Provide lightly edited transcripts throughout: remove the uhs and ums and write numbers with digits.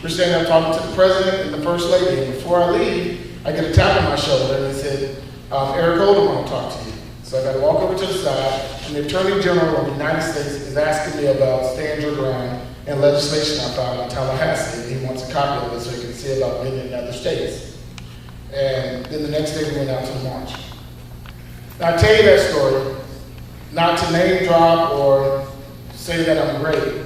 We're standing up talking to the president and the first lady, and before I leave, I get a tap on my shoulder, and he said, Eric Holder want to talk to you. So I got to walk over to the side, and the Attorney General of the United States is asking me about stand your ground and legislation I filed in Tallahassee. He wants a copy of it so he can see about getting it in other states. And then the next day we went out to the march. Now I tell you that story, not to name drop or say that I'm great.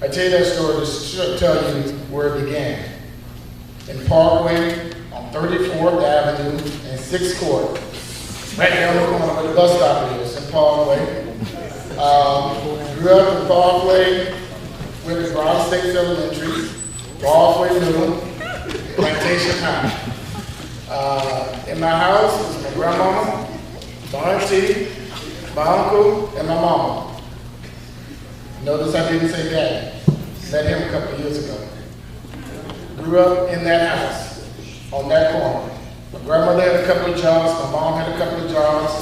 I tell you that story to tell you where it began. In Parkway, on 34th Avenue and 6th Court, right down the corner where the bus stop is in Parkway. Grew up in Parkway, went to Broad State Elementary, Parkway Middle, Plantation High. In my house was my grandmama, my auntie, my uncle, and my mama. Notice I didn't say daddy. Met him a couple of years ago. Grew up in that house, on that corner. My grandmother had a couple of jobs, my mom had a couple of jobs.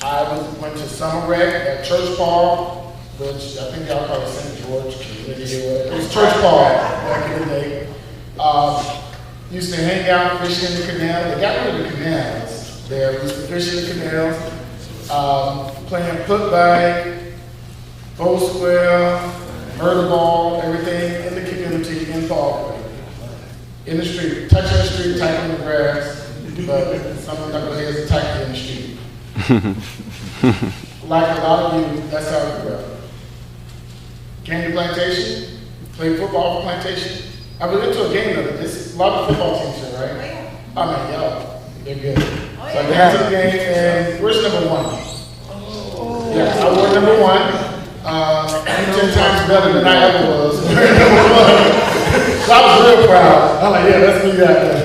I went to summer rec at Church Park, which I think y'all call it St. George Community. It was Church Park back in the day. Used to hang out, fishing in the canal. They got rid of the canals there. We used to fish in the canals, playing putback, bow square, murder ball, everything in the community in Parkway. In the street, touching the street, typing the grass, but some knuckleheads typing in the street. Like a lot of you, that's how I grew up. Came to Plantation, played football for Plantation. I was into a game of it. There's a lot of football teams here, right? I mean, y'all, they're good. So I got to the game, and where's number one? Yeah, I wore number one. 10 times better than I ever was. So I was real proud. I'm like, yeah, that's me right there.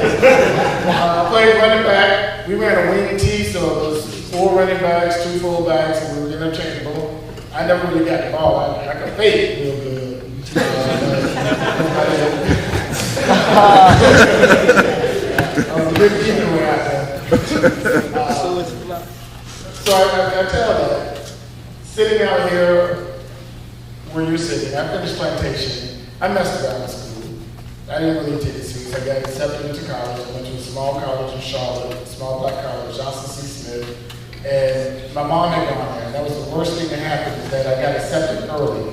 I played running back. We ran a wing T, so it was 4 running backs, 2 full backs, and we were interchangeable. I never really got the ball. I could fake real good. I was a big giveaway out there. So I tell that, sitting out here where you're sitting, I finished Plantation. I messed around in school. I didn't really take it serious. I got accepted into college. I went to a small college in Charlotte, a small black college, Johnson C. Smith. And my mom had gone there. And that was the worst thing that happened, is that I got accepted early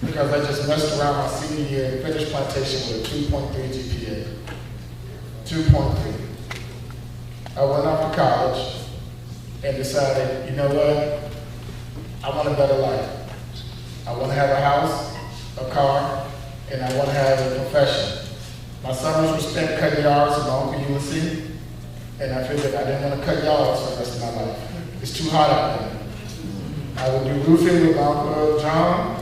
because I just messed around my senior year and finished Plantation with a 2.3 GPA. 2.3. I went off to college and decided, you know what? I want a better life. I want to have a house, a car, and I want to have a profession. My summers were spent cutting yards at my Uncle UNC, and I figured I didn't want to cut yards for the rest of my life. It's too hot out there. I would do roofing with my Uncle John.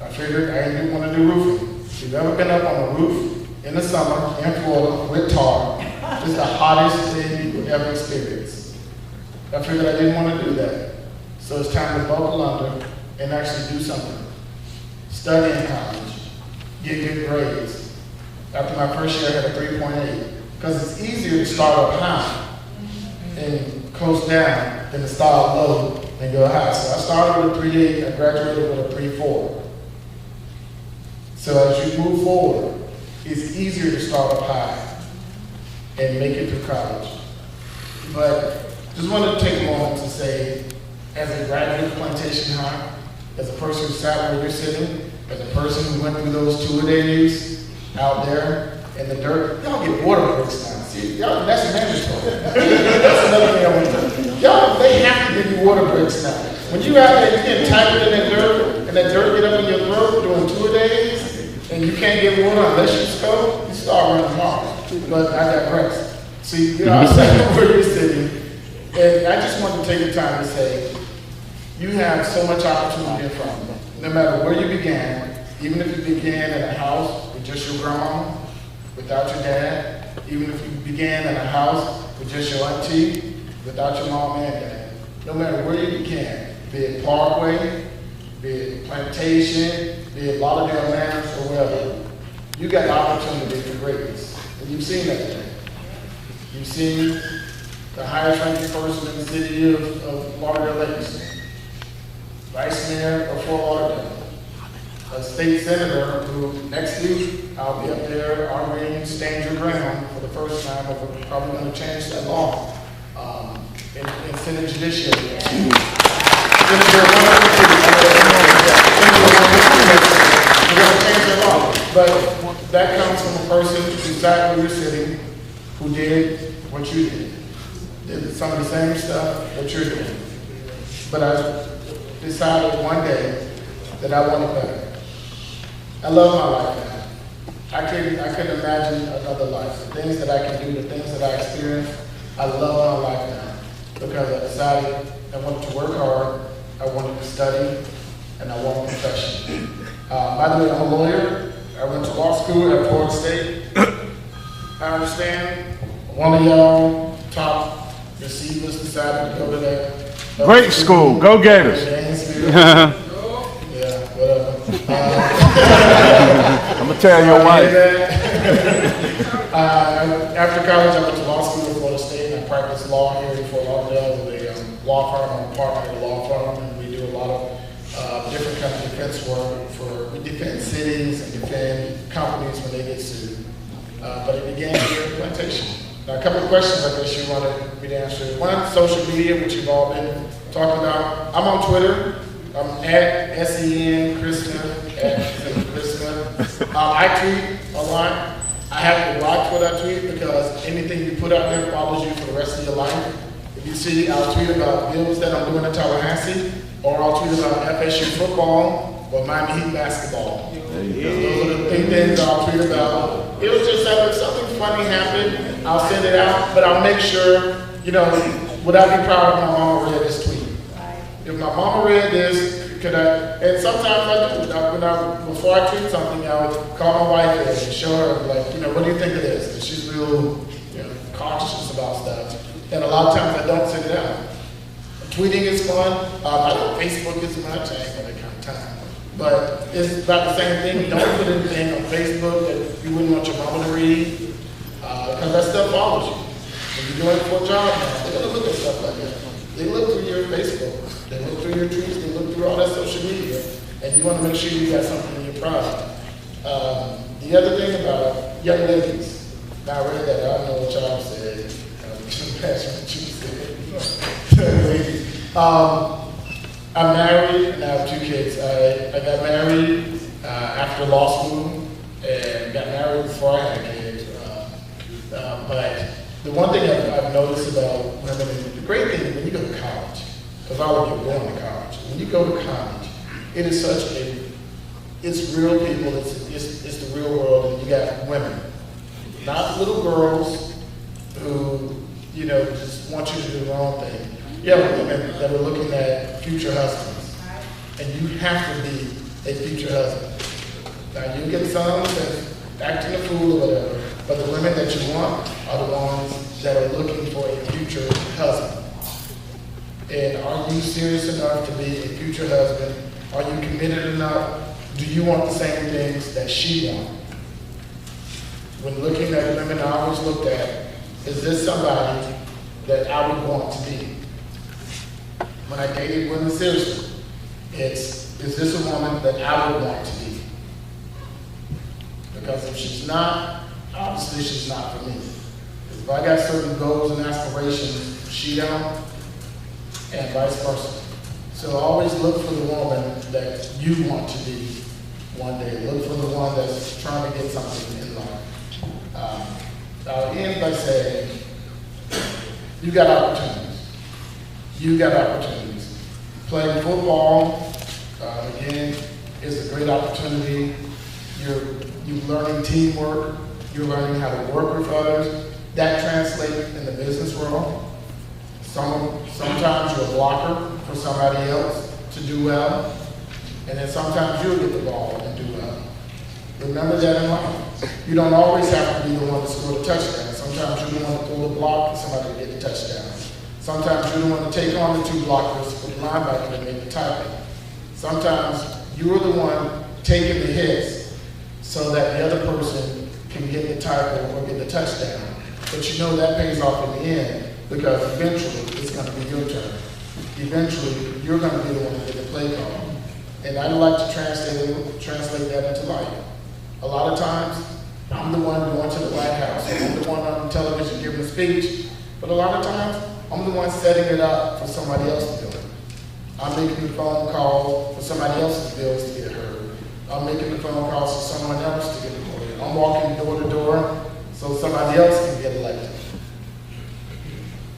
I figured I didn't want to do roofing. If you've ever been up on a roof in the summer in Florida with tar, it's the hottest thing you would ever experience. I figured I didn't want to do that. So it's time to buckle under and actually do something. Study in college, get good grades. After my first year, I had a 3.8. Because it's easier to start up high and coast down than to start low and go high. So I started with a 3.8, I graduated with a 3.4. So as you move forward, it's easier to start up high and make it through college. But just wanted to take a moment to say, as a graduate of Plantation High, as a person who sat where you're sitting, as a person who went through those 2 days out there in the dirt, y'all get water breaks now. See, y'all, that's mandatory. That's another thing I want to do. Y'all, they have to give you water breaks now. When you out there, you get tangled in that dirt, and that dirt get up in your throat doing 2 days, and you can't get water unless you scope, you start running hard. But I digress. See, you know, I'm saying where you're sitting, and I just want to take the time to say, you have so much opportunity in front of you. No matter where you began, even if you began in a house with just your grandma, without your dad, even if you began in a house with just your auntie, without your mom and dad, no matter where you began, be it Parkway, be it Plantation, be it Lauderdale Manors, or wherever, you got the opportunity for greatness. And you've seen that today. You've seen the highest ranking person in the city of Lauderdale Lakes, Vice Mayor of Fort Lauderdale, a state senator who next week I'll be up there arguing stand your ground for the first time, but we're probably going to change that law in Senate Judiciary. We're going to change that law, but that comes from a person who sat where you're sitting, who did what you did some of the same stuff that you're doing. But I decided one day that I wanted better. I love my life now. I couldn't imagine another life. The things that I can do, the things that I experience, I love my life now because I decided I wanted to work hard, I wanted to study, and I want a profession. By the way, I'm a lawyer. I went to law school at Florida State. I understand one of y'all top receivers decided to go to that. Great school. Go Gators. Yeah, whatever. I'm going to tell your wife. After college, I went to law school at Florida State, and I practiced law here in Fort Lauderdale with a law firm. I'm a partner at a law firm, and we do a lot of different kind of defense work. We defend cities and defend companies when they get sued. But it began here at Plantation. Now, a couple of questions I guess you wanted me to answer. One, social media, which you've all been talking about. I'm on Twitter. I'm at SEN Krishna, I tweet a lot. I have to watch what I tweet because anything you put out there follows you for the rest of your life. If you see, I'll tweet about bills that I'm doing in Tallahassee, or I'll tweet about FSU football or Miami Heat basketball. Those are the three things I'll tweet about. It was just that if something funny happened, I'll send it out, but I'll make sure, would I be proud if my mama read this tweet? If my mama read this, and sometimes I do. Before I tweet something, I would call my wife and show her, what do you think of this? And she's real, cautious about stuff. And a lot of times I don't send it out. Tweeting is fun. I don't Facebook as much. I ain't got that kind of time. But it's about the same thing. Don't put anything on Facebook that you wouldn't want your mama to read, because that stuff follows you. When you're doing it for a job now, they're going to look at stuff like that. They look through your Facebook, they look through your tweets, they look through all that social media, and you want to make sure you got something you're proud of. The other thing about young ladies, now I read that, I don't know what y'all said, pass what you said. I'm married and I have 2 kids. I got married after law school and got married before I had kids. But the one thing I've noticed about women, the great thing is when you go to college, because all of you are going to college, when you go to college, it is it's real people, it's the real world, and you got women, not little girls who, just want you to do their own thing. You have women that are looking at future husbands, and you have to be a future husband. Now, you get some that's acting a fool or whatever, but the women that you want are the ones that are looking for a future husband. And are you serious enough to be a future husband? Are you committed enough? Do you want the same things that she wants? When looking at women, I always looked at, is this somebody that I would want to be? When I dated women seriously, is this a woman that I would want to be? Because if she's not, obviously she's not for me. Because if I got certain goals and aspirations, she don't, and vice versa. So always look for the woman that you want to be one day. Look for the one that's trying to get something in life. I'll end by saying, you got opportunities. You got opportunities. Playing football, again, is a great opportunity. You're learning teamwork. You're learning how to work with others. That translates in the business world. Sometimes you're a blocker for somebody else to do well, and then sometimes you'll get the ball and do well. Remember that in life. You don't always have to be the one to score the touchdown. Sometimes you're the one to throw the block for somebody to get the touchdown. Sometimes you're the one to take on the 2 blockers for the linebacker to make the tackle. Sometimes you're the one taking the hits so that the other person can get the tackle or get the touchdown. But that pays off in the end, because eventually it's going to be your turn. Eventually, you're going to be the one to get the play call. And I'd like to translate that into life. A lot of times, I'm the one going to the White House, or I'm the one on television giving a speech, but a lot of times, I'm the one setting it up for somebody else to do it. I'm making the phone call for somebody else's bills to get heard. I'm making the phone calls for someone else to get employed. I'm walking door to door so somebody else can get elected.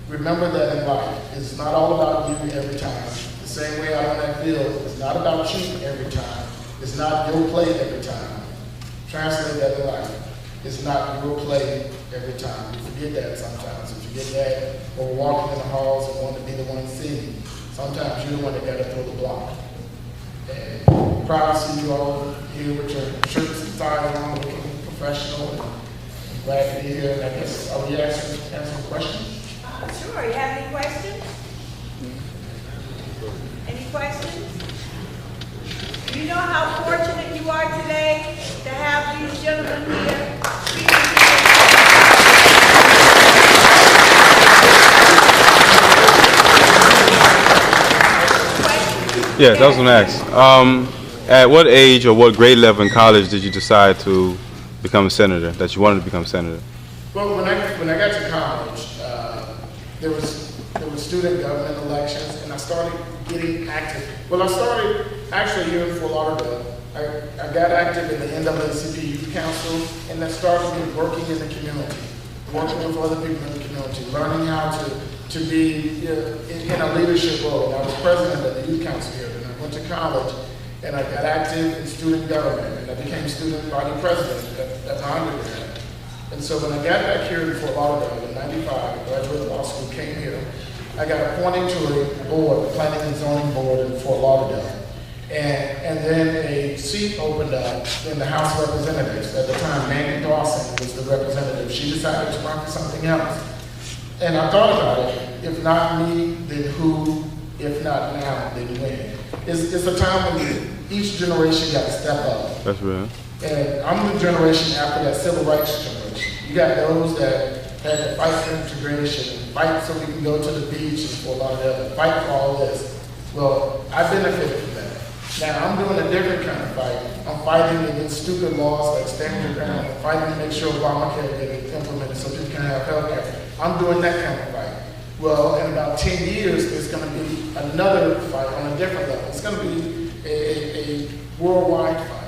Remember that in life, it's not all about you every time. The same way out on that field, it's not about you every time. It's not your play every time. Translate that in life. It's not your play every time. You forget that sometimes. You forget that when we're walking in the halls and want to be the one singing. Sometimes you're the one that got to throw the block. And proud to see you all here with your shirts and ties on, looking professional. I'm glad to be here. And I guess, are we answering questions? Sure. You have any questions? Any questions? You know how fortunate you are today to have these gentlemen here. Yes, I was going to ask. At what age or what grade level in college did you decide to become a senator, that you wanted to become a senator? Well, when I got to college, there was student government elections, and I started getting active. Well, I started actually here in Fort Lauderdale. I got active in the NAACP Youth Council, and that started me working in the community, working with other people in the community, learning how to be in a leadership role. And I was president of the Youth Council here, and I went to college, and I got active in student government, and I became student body president at my undergrad. And so when I got back here in Fort Lauderdale in '95, I graduated law school, came here, I got appointed to a board, the Planning and Zoning Board in Fort Lauderdale. And then a seat opened up in the House of Representatives. At the time, Mandy Dawson was the representative. She decided to run for something else. And I thought about it, if not me, then who? If not now, then when? It's a time when each generation got to step up. That's right. And I'm the generation after that civil rights generation. You got those that had to fight for integration, fight so we can go to the beach and for a lot of that, fight for all this. Well, I benefited from that. Now I'm doing a different kind of fight. I'm fighting against stupid laws like stand your ground. I'm fighting to make sure Obamacare gets implemented so people can have health care. I'm doing that kind of fight. Well, in about 10 years, there's going to be another fight on a different level. It's going to be a worldwide fight.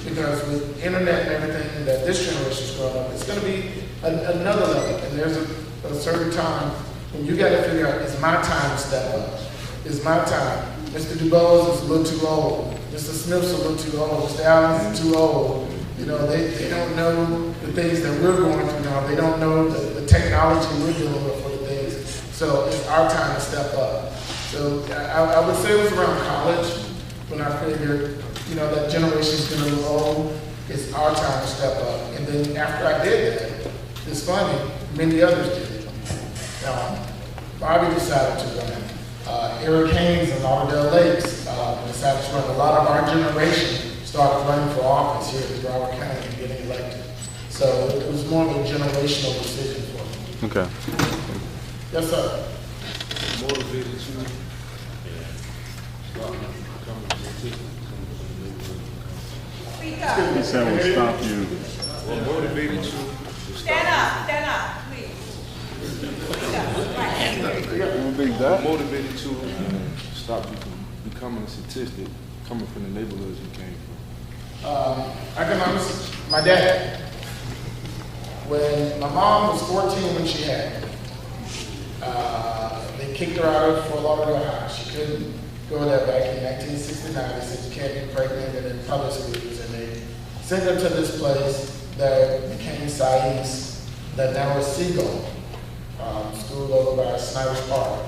Because with internet and everything that this generation's growing up, it's going to be another level. And there's a certain time when you got to figure out, it's my time to step up. It's my time. Mr. DuBose is a little too old. Mr. Smith's a little too old. Mr. Allen is too old. You know, they don't know the things that we're going through now. They don't know the technology we're dealing with for the things. So it's our time to step up. So I would say it was around college when I figured, you know, that generation's going to move on. It's our time to step up. And then after I did that, it's funny, many others did it. Bobby decided to run. Eric Haynes in Lauderdale Lakes decided to run. A lot of our generation started running for office here in Broward County and getting elected. So it was more of a generational decision for me. Okay. Yes, sir. Motivated you start becoming a citizen. Speak up. He said we'll stop you. What motivated you to Stand up, please. Speak up. Right. What motivated you to stop you from becoming a statistic coming from the neighborhoods you came from? I can honestly, my dad. When my mom was 14 when she had me, they kicked her out of Fort Lauderdale High. She couldn't go there back in 1969. They said you can't get pregnant and in public schools, and they sent her to this place that became SAIS, that now is Seagull, school over by Snipers Park.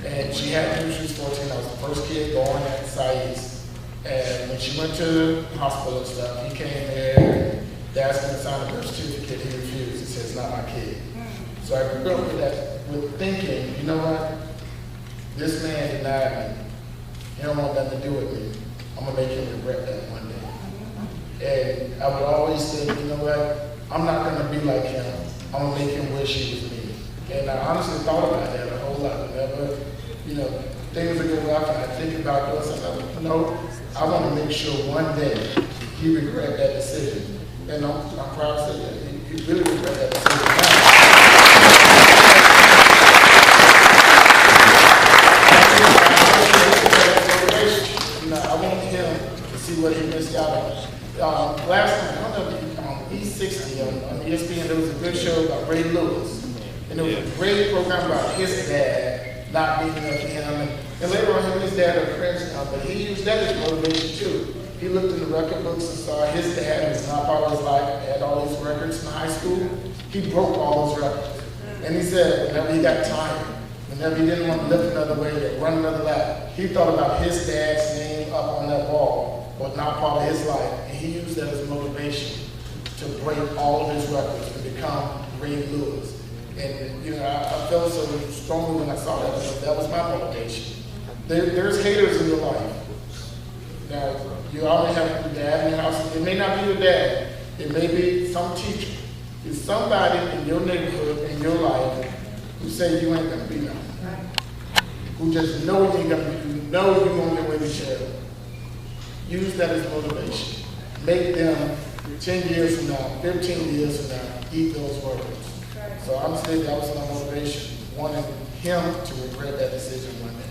And she had me when she was 14. I was the first kid born at SAIS. And when she went to the hospital and stuff, he came there and they asked me to sign a birth certificate. He refused. He said, it's not my kid. So I grew up with that, with thinking, you know what? This man denied me. He don't want nothing to do with me. I'm gonna make him regret that one day. And I would always think, you know what? I'm not gonna be like him. I'm gonna make him wish he was me. And I honestly thought about that a whole lot. Whenever, you know, things are getting rough and I think about doing something, no, I want to make sure one day he regret that decision. And I'm proud to say that he really regret that decision now. I want him to see what he missed out on. Last night, I don't know if E60 on ESPN, there was a good show about Ray Lewis. And there was a great program about his dad not being there for him. And later on, him and his dad are friends now, but he used that as motivation too. He looked in the record books and saw his dad was not part of his life, had all these records in high school. He broke all those records. And he said whenever he got tired, whenever he didn't want to lift another weight or run another lap, he thought about his dad's name up on that wall, but not part of his life. And he used that as motivation to break all of his records and become Ray Lewis. And you know, I felt so strongly when I saw that because that was my motivation. There's haters in your life. Now, you always have your dad in your house. It may not be your dad. It may be some teacher. It's somebody in your neighborhood, in your life, who say you ain't gonna be nothing. Who just know you ain't gonna be, you know you're gonna get away with jail. Use that as motivation. Make them 10 years from now, 15 years from now, eat those words. So I'm saying that was my motivation, wanting him to regret that decision one day.